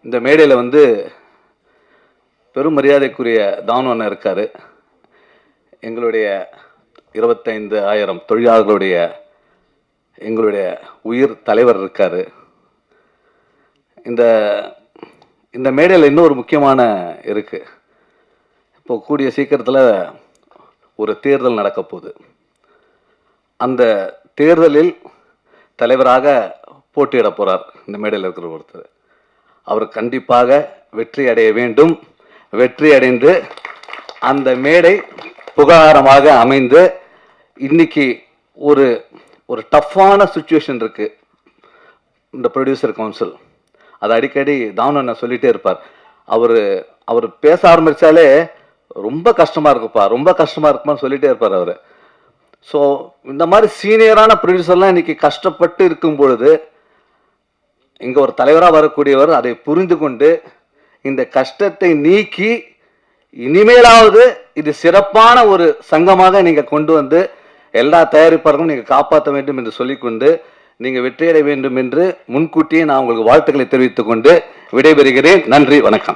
இந்த மேடையில் வந்து பெரும் மரியாதைக்குரிய தானு அண்ணன் இருக்காரு. எங்களுடைய 25,000 தொழிலாளர்களுடைய எங்களுடைய உயிர் தலைவர் இருக்காரு. இந்த இந்த மேடையில் இன்னொரு முக்கியமான இருக்கு. இப்போ கூடிய சீக்கிரத்தில் ஒரு தேர்தல் நடக்க போகுது. அந்த தேர்தலில் தலைவராக போட்டியிட போறார் இந்த மேடையில் இருக்கிற ஒருத்தர். அவர் கண்டிப்பாக வெற்றி அடைய வேண்டும். வெற்றி அடைந்து அந்த மேடை புகாரமாக அமைந்து, இன்னைக்கு ஒரு ஒரு டஃப்பான சுச்சுவேஷன் இருக்கு இந்த ப்ரொடியூசர் கவுன்சில். அது அடிக்கடி தானு அண்ணன் சொல்லிட்டே இருப்பார். அவர் பேச ஆரம்பிச்சாலே ரொம்ப கஷ்டமா இருக்குப்பா, ரொம்ப கஷ்டமா இருக்குமான்னு சொல்லிட்டே இருப்பார் அவர். ஸோ இந்த மாதிரி சீனியரான ப்ரொடியூசர்லாம் இன்னைக்கு கஷ்டப்பட்டு இருக்கும் பொழுது இங்க ஒரு தலைவராக வரக்கூடியவர் அதை புரிந்து கொண்டு இந்த கஷ்டத்தை நீக்கி இனிமேலாவது இது சிறப்பான ஒரு சங்கமாக நீங்க கொண்டு வந்து எல்லா தயாரிப்பாளர்களும் நீங்க காப்பாற்ற வேண்டும் என்று சொல்லிக்கொண்டு நீங்க வெற்றியடைய வேண்டும் என்று முன்கூட்டியே நான் உங்களுக்கு வாழ்த்துக்களை தெரிவித்துக் கொண்டு விடைபெறுகிறேன். நன்றி, வணக்கம்.